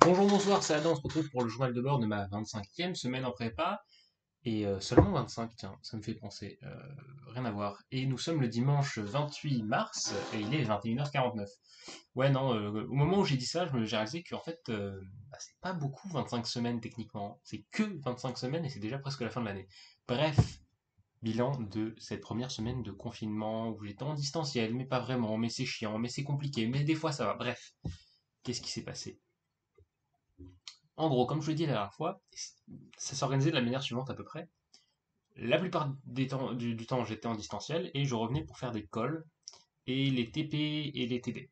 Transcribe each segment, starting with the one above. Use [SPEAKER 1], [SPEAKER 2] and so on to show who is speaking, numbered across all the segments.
[SPEAKER 1] Bonjour, bonsoir, c'est Adam, on se retrouve pour le journal de bord de ma 25e semaine en prépa, et seulement 25, tiens, ça me fait penser, rien à voir. Et nous sommes le dimanche 28 mars, et il est 21h49. Ouais, non, au moment où j'ai dit ça, j'ai réalisé qu'en fait, c'est pas beaucoup 25 semaines techniquement, c'est que 25 semaines et c'est déjà presque la fin de l'année. Bref, bilan de cette première semaine de confinement où j'étais en distanciel, mais pas vraiment, mais c'est chiant, mais c'est compliqué, mais des fois ça va. Bref, qu'est-ce qui s'est passé? En gros, comme je l'ai dit la dernière fois, ça s'organisait de la manière suivante à peu près. La plupart du temps, j'étais en distanciel et je revenais pour faire des calls et les TP et les TD.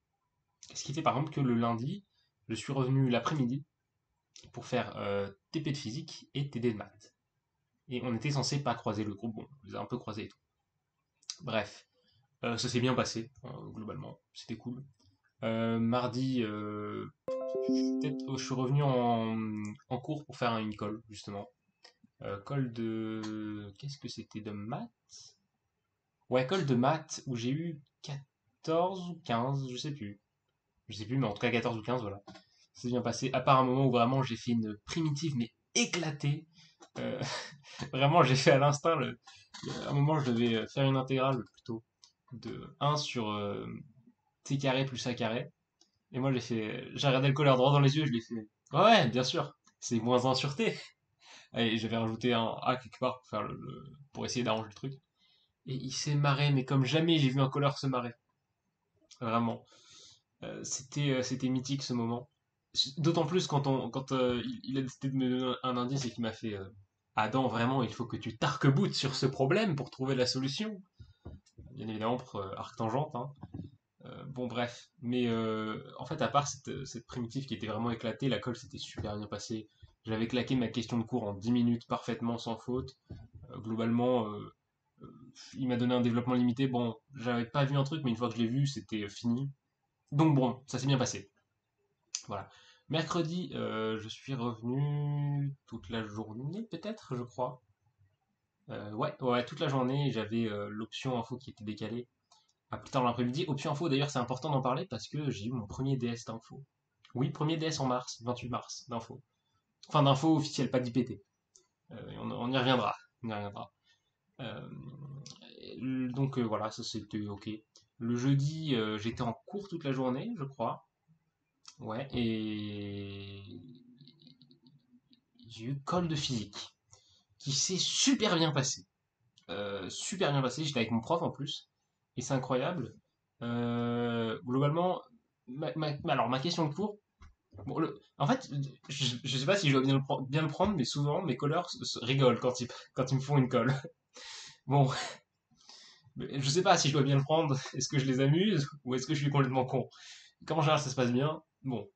[SPEAKER 1] Ce qui fait par exemple que le lundi, je suis revenu l'après-midi pour faire TP de physique et TD de maths. Et on était censé pas croiser le groupe, bon, on les a un peu croisés et tout. Bref, ça s'est bien passé, globalement, c'était cool. Mardi, peut-être je suis revenu en cours pour faire une call, justement. Call de... Qu'est-ce que c'était de maths? Ouais, call de maths où j'ai eu 14 ou 15, je sais plus. Je sais plus, mais en tout cas 14 ou 15, voilà. C'est bien passé, à part un moment où vraiment j'ai fait une primitive mais éclatée. Euh, vraiment, j'ai fait à l'instinct. À un moment, je devais faire une intégrale plutôt de 1 sur t carré plus a carré. Et moi, j'ai regardé le colleur droit dans les yeux et je l'ai fait. Ouais, bien sûr, c'est moins 1 sur t. Et j'avais rajouté un a quelque part pour, pour essayer d'arranger le truc. Et il s'est marré, mais comme jamais j'ai vu un colleur se marrer. Vraiment. C'était mythique ce moment. D'autant plus quand il a décidé de me donner un indice et qu'il m'a fait Adam, vraiment, il faut que tu t'arc-boutes sur ce problème pour trouver la solution. Bien évidemment, pour arc-tangente. Hein. Bon, bref. Mais en fait, à part cette primitive qui était vraiment éclatée, la colle s'était super bien passée. J'avais claqué ma question de cours en 10 minutes parfaitement sans faute. Globalement, euh, il m'a donné un développement limité. Bon, j'avais pas vu un truc, mais une fois que je l'ai vu, c'était fini. Donc bon, ça s'est bien passé. Voilà. Mercredi, je suis revenu toute la journée, peut-être, je crois. Ouais, toute la journée, j'avais l'option info qui était décalée à plus tard dans l'après-midi. Option info, d'ailleurs, c'est important d'en parler parce que j'ai eu mon premier DS d'info. Oui, premier DS en mars, 28 mars, d'info. Enfin, d'info officielle, pas d'IPT. On y reviendra. On y reviendra. Euh, donc voilà, ça c'était ok. Le jeudi, j'étais en cours toute la journée, je crois. Ouais, et j'ai eu colle de physique qui s'est super bien passé. Super bien passé, j'étais avec mon prof en plus, et c'est incroyable. Globalement, alors ma question de cours, bon, en fait, je sais pas si je dois bien le prendre, mais souvent mes colleurs rigolent quand ils me font une colle. Bon, je sais pas si je dois bien le prendre, est-ce que je les amuse ou est-ce que je suis complètement con. Comme en général ça se passe bien, bon.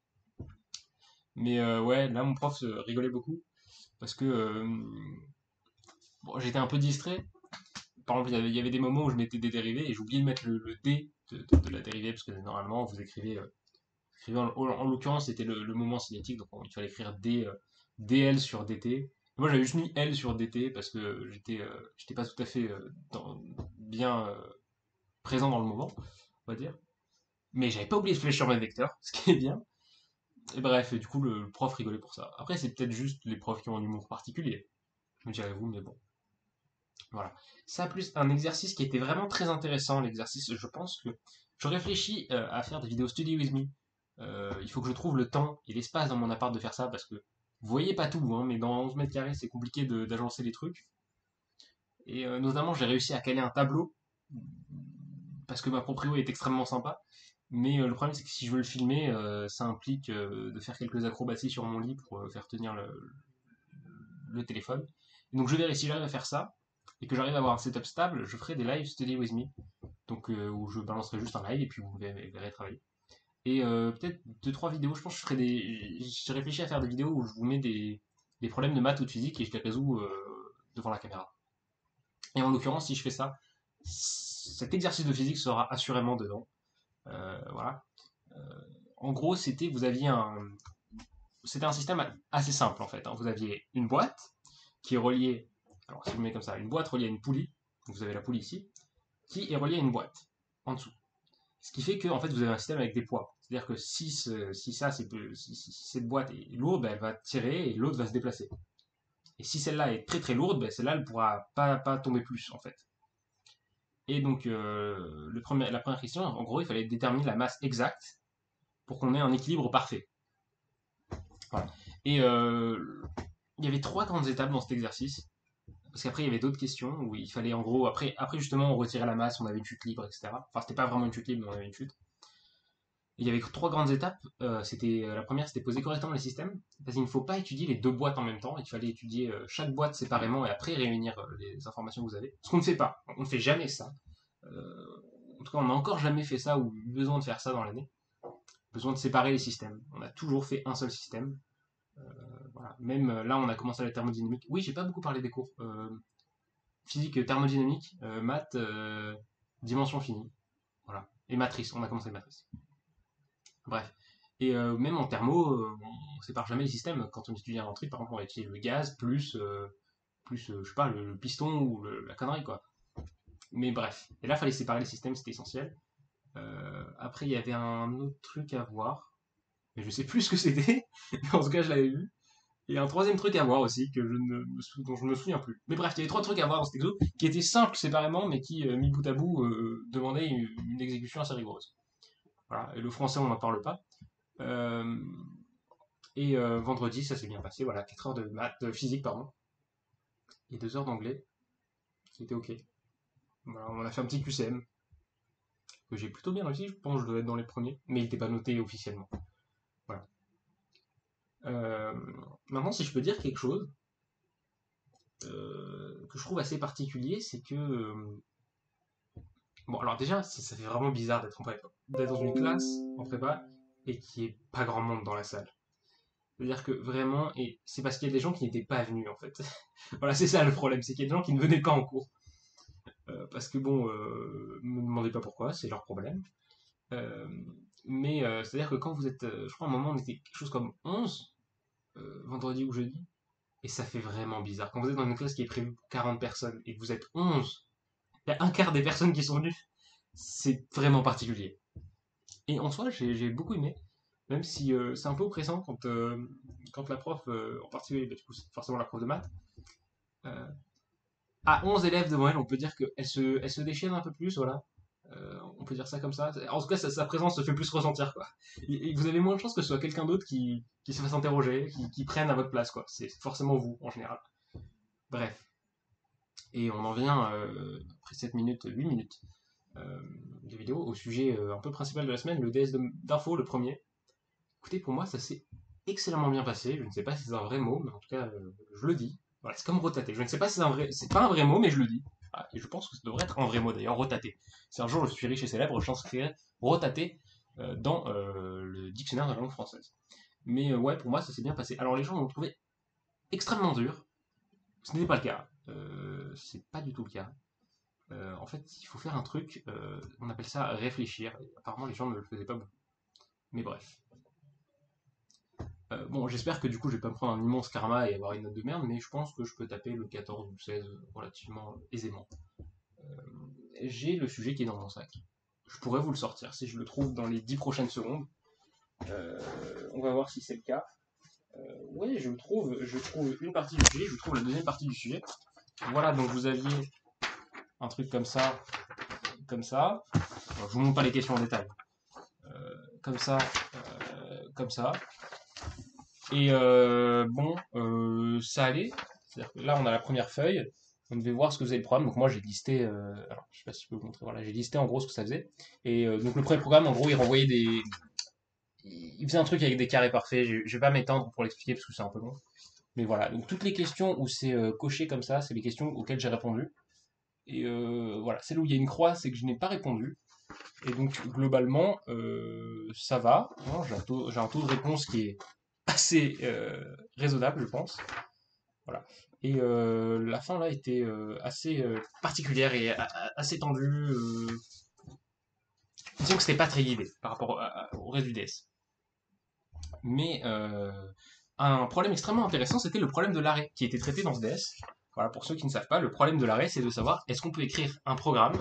[SPEAKER 1] Mais ouais, là mon prof rigolait beaucoup parce que bon, j'étais un peu distrait. Par exemple, il y avait des moments où je mettais des dérivés et j'oubliais de mettre le D de la dérivée parce que normalement vous écrivez, en l'occurrence c'était le moment cinétique donc il fallait écrire dl sur dt. Moi j'avais juste mis L sur dt parce que j'étais pas tout à fait bien présent dans le moment, on va dire. Mais j'avais pas oublié de fléchir mes vecteurs, ce qui est bien. Et bref, et du coup, le prof rigolait pour ça. Après, c'est peut-être juste les profs qui ont un humour particulier, me direz-vous, mais bon. Voilà. Ça, plus un exercice qui était vraiment très intéressant, l'exercice, je pense que je réfléchis à faire des vidéos study with me. Il faut que je trouve le temps et l'espace dans mon appart de faire ça, parce que vous voyez pas tout, hein, mais dans 11 mètres carrés, c'est compliqué d'agencer les trucs. Et notamment, j'ai réussi à caler un tableau, parce que ma proprio est extrêmement sympa. Mais le problème, c'est que si je veux le filmer, ça implique de faire quelques acrobaties sur mon lit pour faire tenir le téléphone. Et donc je verrai si j'arrive à faire ça et que j'arrive à avoir un setup stable, je ferai des live study with me. Donc où je balancerai juste un live et puis vous verrez travailler. Et peut-être deux trois vidéos, je pense que je ferai des. J'ai réfléchi à faire des vidéos où je vous mets des problèmes de maths ou de physique et je les résous devant la caméra. Et en l'occurrence, si je fais ça, cet exercice de physique sera assurément dedans. Voilà. En gros, c'était un système assez simple en fait. Hein. Vous aviez une boîte qui est reliée, alors si je vous mets comme ça, une boîte reliée à une poulie, donc vous avez la poulie ici, qui est reliée à une boîte en dessous. Ce qui fait que en fait vous avez un système avec des poids. C'est-à-dire que si cette boîte est lourde, ben, elle va tirer et l'autre va se déplacer. Et si celle-là est très très lourde, ben, celle-là, elle ne pourra pas tomber plus, en fait. Et donc, la première question, en gros, il fallait déterminer la masse exacte pour qu'on ait un équilibre parfait. Voilà. Et il y avait 3 grandes étapes dans cet exercice. Parce qu'après, il y avait d'autres questions où il fallait, en gros, après justement, on retirait la masse, on avait une chute libre, etc. Enfin, c'était pas vraiment une chute libre, mais on avait une chute. Il y avait 3 grandes étapes. La première, c'était poser correctement les systèmes. Parce qu'il ne faut pas étudier les 2 boîtes en même temps. Il fallait étudier chaque boîte séparément et après réunir les informations que vous avez. Ce qu'on ne fait pas. On ne fait jamais ça. En tout cas, on n'a encore jamais fait ça ou eu besoin de faire ça dans l'année. Besoin de séparer les systèmes. On a toujours fait un seul système. Voilà. Même là, on a commencé la thermodynamique. Oui, j'ai pas beaucoup parlé des cours. Physique thermodynamique, maths, dimension finie. Voilà. Et matrice. On a commencé les matrices. Bref. Et même en thermo, on sépare jamais les systèmes. Quand on étudie un truc, par exemple, on va étudier le gaz plus je sais pas, le piston ou la connerie, quoi. Mais bref. Et là, il fallait séparer les systèmes, c'était essentiel. Après, il y avait un autre truc à voir. Mais je sais plus ce que c'était. Mais en tout cas, je l'avais vu. Et un troisième truc à voir aussi, dont je ne me souviens plus. Mais bref, il y avait 3 trucs à voir dans cet exo, qui étaient simples séparément, mais qui, mis bout à bout, demandaient une exécution assez rigoureuse. Voilà. Et le français, on n'en parle pas. Euh, et vendredi, ça s'est bien passé. Voilà, 4 heures de physique, pardon. Et 2 heures d'anglais. C'était ok. Voilà, on a fait un petit QCM. Que j'ai plutôt bien réussi, je pense que je devais être dans les premiers. Mais il n'était pas noté officiellement. Voilà. Euh, Maintenant, si je peux dire quelque chose que je trouve assez particulier, c'est que bon, alors déjà, ça fait vraiment bizarre d'être en prépa, d'être dans une classe en prépa et qu'il n'y ait pas grand monde dans la salle. C'est-à-dire que vraiment, et c'est parce qu'il y a des gens qui n'étaient pas venus en fait. Voilà, c'est ça le problème, c'est qu'il y a des gens qui ne venaient pas en cours. Parce que bon, ne me demandez pas pourquoi, c'est leur problème. Euh, mais c'est-à-dire que quand vous êtes, je crois à un moment on était quelque chose comme 11, vendredi ou jeudi, et ça fait vraiment bizarre. Quand vous êtes dans une classe qui est prévue pour 40 personnes et que vous êtes 11, il y a un quart des personnes qui sont venues, c'est vraiment particulier. Et en soi, j'ai beaucoup aimé, même si c'est un peu oppressant quand la prof, en particulier, bah, du coup, c'est forcément la prof de maths, euh, a 11 élèves devant elle, on peut dire elle se déchaîne un peu plus, voilà. On peut dire ça comme ça. En tout cas, sa présence se fait plus ressentir, quoi. Et vous avez moins de chances que ce soit quelqu'un d'autre qui se fasse interroger, qui prenne à votre place, quoi. C'est forcément vous, en général. Bref. Et on en vient, après 7 minutes, 8 minutes de vidéo, au sujet un peu principal de la semaine, le DS d'info, le premier. Écoutez, pour moi, ça s'est excellemment bien passé. Je ne sais pas si c'est un vrai mot, mais en tout cas, je le dis. Voilà, c'est comme rotater. Je ne sais pas si c'est pas un vrai mot, mais je le dis. Ah, et je pense que ça devrait être un vrai mot d'ailleurs, rotater. Si un jour je suis riche et célèbre, je t'inscrirai rotater dans le dictionnaire de la langue française. Mais ouais, pour moi, ça s'est bien passé. Alors les gens l'ont trouvé extrêmement dur. Ce n'était pas le cas. C'est pas du tout le cas. En fait, il faut faire un truc, on appelle ça réfléchir. Et apparemment, les gens ne le faisaient pas beaucoup. Mais bref. Bon, j'espère que du coup, je vais pas me prendre un immense karma et avoir une note de merde, mais je pense que je peux taper le 14 ou le 16 relativement aisément. J'ai le sujet qui est dans mon sac. Je pourrais vous le sortir si je le trouve dans les 10 prochaines secondes. On va voir si c'est le cas. Ouais, je trouve une partie du sujet, je trouve la deuxième partie du sujet. Voilà, donc vous aviez un truc comme ça, comme ça. Alors, je vous montre pas les questions en détail. Comme ça, comme ça. Et bon, ça allait. C'est-à-dire que là, on a la première feuille. On devait voir ce que faisait le programme. Donc moi, j'ai listé. Alors, je sais pas si je peux vous montrer. Voilà, j'ai listé en gros ce que ça faisait. Et donc le premier programme, en gros, il renvoyait des. Il faisait un truc avec des carrés parfaits. Je vais pas m'étendre pour l'expliquer parce que c'est un peu long. Mais voilà. Donc toutes les questions où c'est coché comme ça, c'est les questions auxquelles j'ai répondu. Et voilà, celle où il y a une croix, c'est que je n'ai pas répondu. Et donc globalement, ça va. J'ai un taux de réponse qui est assez raisonnable, je pense. Voilà. Et la fin là était assez particulière et assez tendue. Disons que c'était pas très guidé par rapport au reste du DS. Mais un problème extrêmement intéressant, c'était le problème de l'arrêt qui était traité dans ce DS. Voilà, pour ceux qui ne savent pas, le problème de l'arrêt, c'est de savoir est-ce qu'on peut écrire un programme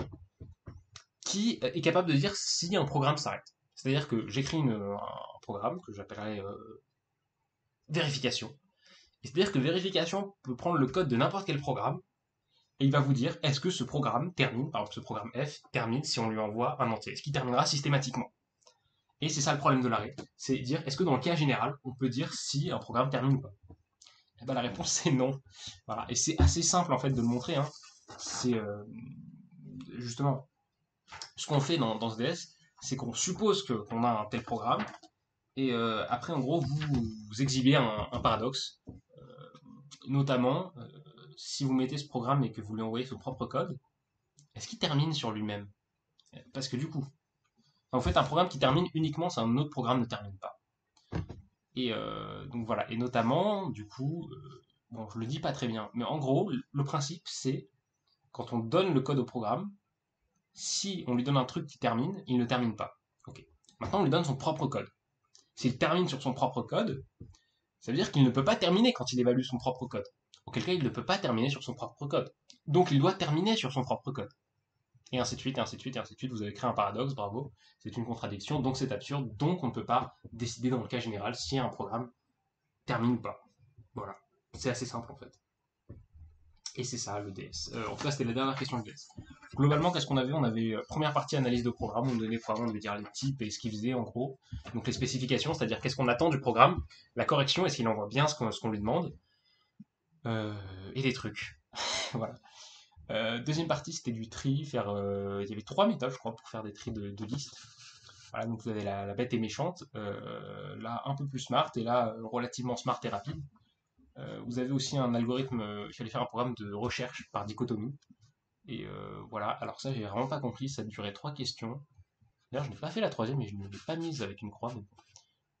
[SPEAKER 1] qui est capable de dire si un programme s'arrête. C'est-à-dire que j'écris un programme que j'appellerai vérification. Et c'est-à-dire que vérification peut prendre le code de n'importe quel programme et il va vous dire est-ce que ce programme termine, par exemple ce programme F termine si on lui envoie un entier. Est-ce qu'il terminera systématiquement? Et c'est ça le problème de l'arrêt, c'est dire est-ce que dans le cas général, on peut dire si un programme termine ou pas? Et ben, la réponse c'est non. Voilà. Et c'est assez simple en fait de le montrer. Hein. C'est justement ce qu'on fait dans ce DS, c'est qu'on suppose qu'on a un tel programme, et après en gros vous exhibez un paradoxe, notamment si vous mettez ce programme et que vous lui envoyez son propre code, est-ce qu'il termine sur lui-même? Parce que du coup, en fait un programme qui termine uniquement si un autre programme ne termine pas. Et donc voilà, et notamment du coup, bon je le dis pas très bien, mais en gros le principe c'est quand on donne le code au programme, si on lui donne un truc qui termine, il ne termine pas. Ok. Maintenant on lui donne son propre code. S'il termine sur son propre code, ça veut dire qu'il ne peut pas terminer quand il évalue son propre code. Auquel cas, il ne peut pas terminer sur son propre code. Donc, il doit terminer sur son propre code. Et ainsi de suite, et ainsi de suite, et ainsi de suite. Vous avez créé un paradoxe, bravo. C'est une contradiction, donc c'est absurde. Donc, on ne peut pas décider dans le cas général si un programme termine ou pas. Voilà. C'est assez simple, en fait. Et c'est ça, le DS. En tout cas, c'était la dernière question du DS. Globalement, qu'est-ce qu'on avait? On avait première partie analyse de programme, on donnait le programme, on devait dire les types et ce qu'il faisait en gros. Donc les spécifications, c'est-à-dire qu'est-ce qu'on attend du programme, la correction, est-ce qu'il envoie bien ce qu'on lui demande, et des trucs. Voilà. Deuxième partie, c'était du tri, il y avait 3 méthodes, je crois, pour faire des tris de listes. Voilà, donc vous avez la bête et méchante, là un peu plus smart, et là relativement smart et rapide. Vous avez aussi un algorithme, il fallait faire un programme de recherche par dichotomie. Et voilà, alors ça j'ai vraiment pas compris, ça durait 3 questions. D'ailleurs je n'ai pas fait la troisième et je ne l'ai pas mise avec une croix.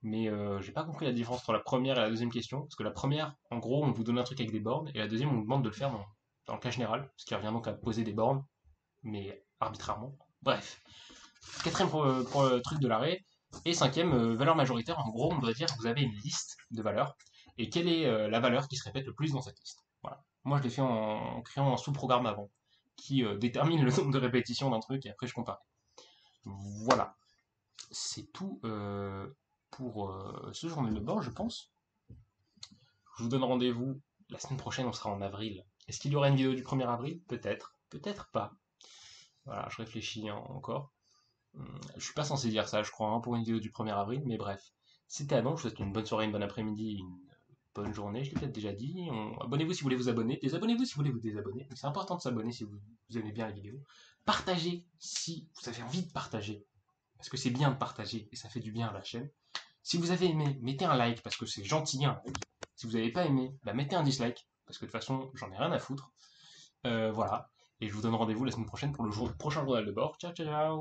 [SPEAKER 1] Mais j'ai pas compris la différence entre la première et la deuxième question. Parce que la première, en gros, on vous donne un truc avec des bornes, et la deuxième, on vous demande de le faire dans le cas général, ce qui revient donc à poser des bornes, mais arbitrairement. Bref. Quatrième pour le truc de l'arrêt. Et cinquième, valeur majoritaire, en gros, on doit dire que vous avez une liste de valeurs, et quelle est la valeur qui se répète le plus dans cette liste. Voilà. Moi, je l'ai fait en créant un sous-programme avant, qui détermine le nombre de répétitions d'un truc, et après je compare. Voilà. C'est tout pour ce journal de bord, je pense. Je vous donne rendez-vous la semaine prochaine, on sera en avril. Est-ce qu'il y aura une vidéo du 1er avril? Peut-être, peut-être pas. Voilà, je réfléchis encore. Je suis pas censé dire ça, je crois, hein, pour une vidéo du 1er avril, mais bref. C'était Adam, je vous souhaite une bonne soirée, une bonne après-midi, une bonne journée, je l'ai peut-être déjà dit. Abonnez-vous si vous voulez vous abonner, désabonnez-vous si vous voulez vous désabonner. C'est important de s'abonner si vous aimez bien la vidéo. Partagez si vous avez envie de partager, parce que c'est bien de partager et ça fait du bien à la chaîne. Si vous avez aimé, mettez un like parce que c'est gentil un like. Si vous n'avez pas aimé, bah mettez un dislike parce que de toute façon j'en ai rien à foutre. Voilà. Et je vous donne rendez-vous la semaine prochaine pour le prochain journal de bord. Ciao ciao ciao.